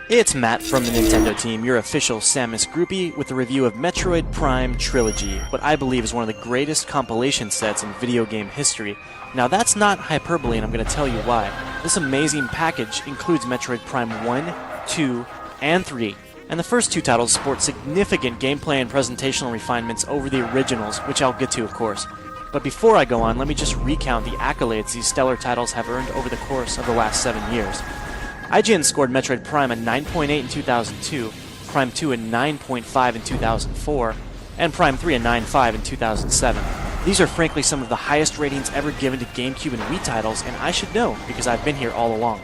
It's Matt from the Nintendo team, your official Samus groupie, with a review of Metroid Prime Trilogy, what I believe is one of the greatest compilation sets in video game history. Now that's not hyperbole, and I'm going to tell you why. This amazing package includes Metroid Prime 1, 2, and 3, and the first two titles sport significant gameplay and presentational refinements over the originals, which I'll get to of course. But before I go on, let me just recount the accolades these stellar titles have earned over the course of the last 7 years. IGN scored Metroid Prime a 9.8 in 2002, Prime 2 a 9.5 in 2004, and Prime 3 a 9.5 in 2007. These are frankly some of the highest ratings ever given to GameCube and Wii titles, and I should know because I've been here all along.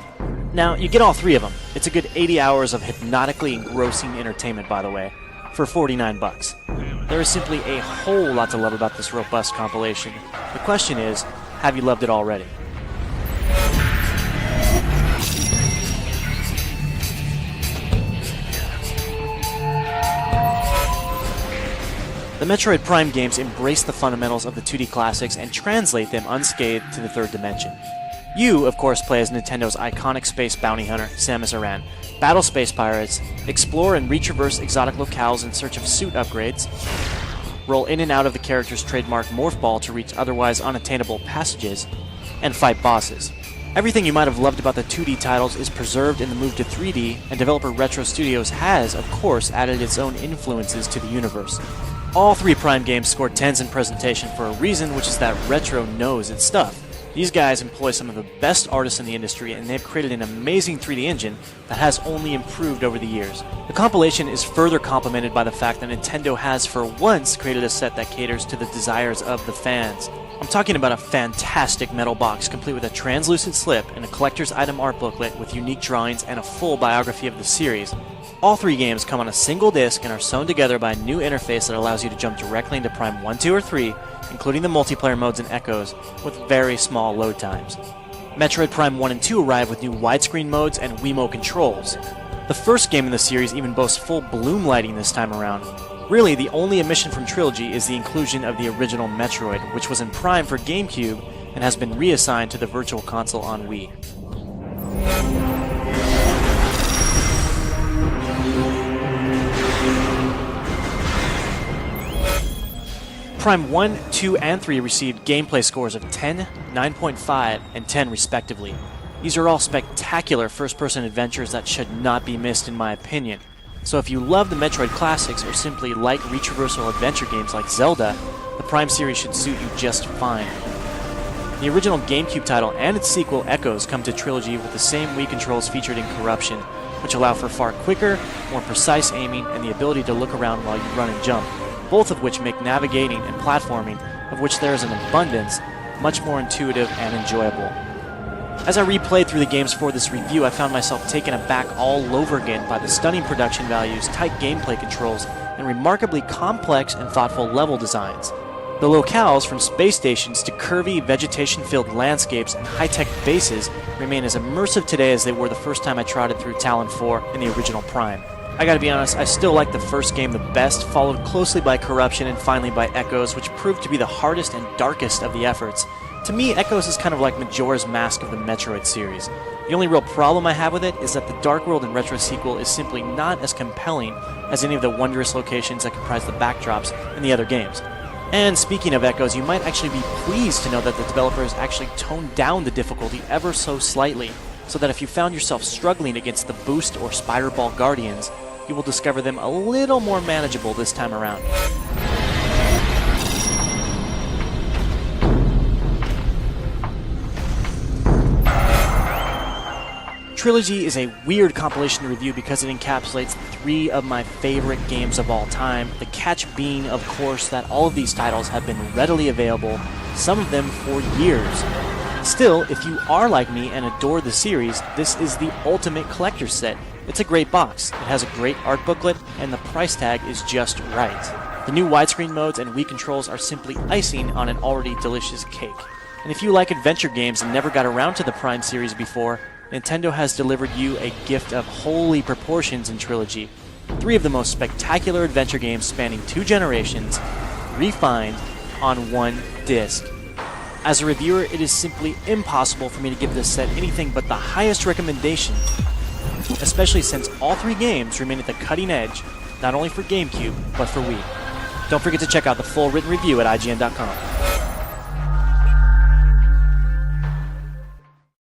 Now, you get all three of them. It's a good 80 hours of hypnotically engrossing entertainment, by the way, for $49. There is simply a whole lot to love about this robust compilation. The question is, have you loved it already? The Metroid Prime games embrace the fundamentals of the 2D classics and translate them unscathed to the third dimension. You, of course, play as Nintendo's iconic space bounty hunter, Samus Aran, battle space pirates, explore and retraverse exotic locales in search of suit upgrades, roll in and out of the character's trademark morph ball to reach otherwise unattainable passages, and fight bosses. Everything you might have loved about the 2D titles is preserved in the move to 3D, and developer Retro Studios has, of course, added its own influences to the universe. All three Prime games scored 10s in presentation for a reason, which is that Retro knows its stuff. These guys employ some of the best artists in the industry, and they've created an amazing 3D engine that has only improved over the years. The compilation is further complemented by the fact that Nintendo has for once created a set that caters to the desires of the fans. I'm talking about a fantastic metal box complete with a translucent slip and a collector's item art booklet with unique drawings and a full biography of the series. All three games come on a single disc and are sewn together by a new interface that allows you to jump directly into Prime 1, 2, or 3, including the multiplayer modes and echoes, with very small load times. Metroid Prime 1 and 2 arrive with new widescreen modes and Wiimote controls. The first game in the series even boasts full bloom lighting this time around. Really, the only omission from Trilogy is the inclusion of the original Metroid, which was in Prime for GameCube and has been reassigned to the Virtual Console on Wii. Prime 1, 2, and 3 received gameplay scores of 10, 9.5, and 10 respectively. These are all spectacular first-person adventures that should not be missed in my opinion. So if you love the Metroid classics or simply like retraversal adventure games like Zelda, the Prime series should suit you just fine. The original GameCube title and its sequel Echoes come to Trilogy with the same Wii controls featured in Corruption, which allow for far quicker, more precise aiming and the ability to look around while you run and jump, both of which make navigating and platforming, of which there is an abundance, much more intuitive and enjoyable. As I replayed through the games for this review, I found myself taken aback all over again by the stunning production values, tight gameplay controls, and remarkably complex and thoughtful level designs. The locales, from space stations to curvy, vegetation-filled landscapes and high-tech bases, remain as immersive today as they were the first time I trotted through Talon 4 in the original Prime. I gotta be honest, I still like the first game the best, followed closely by Corruption and finally by Echoes, which proved to be the hardest and darkest of the efforts. To me, Echoes is kind of like Majora's Mask of the Metroid series. The only real problem I have with it is that the Dark World and Retro sequel is simply not as compelling as any of the wondrous locations that comprise the backdrops in the other games. And speaking of Echoes, you might actually be pleased to know that the developers actually toned down the difficulty ever so slightly, so that if you found yourself struggling against the Boost or Spider Ball Guardians, you will discover them a little more manageable this time around. Trilogy is a weird compilation to review because it encapsulates three of my favorite games of all time, the catch being, of course, that all of these titles have been readily available, some of them for years. Still, if you are like me and adore the series, this is the ultimate collector's set. It's a great box, it has a great art booklet, and the price tag is just right. The new widescreen modes and Wii controls are simply icing on an already delicious cake. And if you like adventure games and never got around to the Prime series before, Nintendo has delivered you a gift of holy proportions in Trilogy. Three of the most spectacular adventure games spanning 2 generations, refined on one disc. As a reviewer, it is simply impossible for me to give this set anything but the highest recommendation. especially since all 3 games remain at the cutting edge, not only for GameCube, but for Wii. Don't forget to check out the full written review at IGN.com.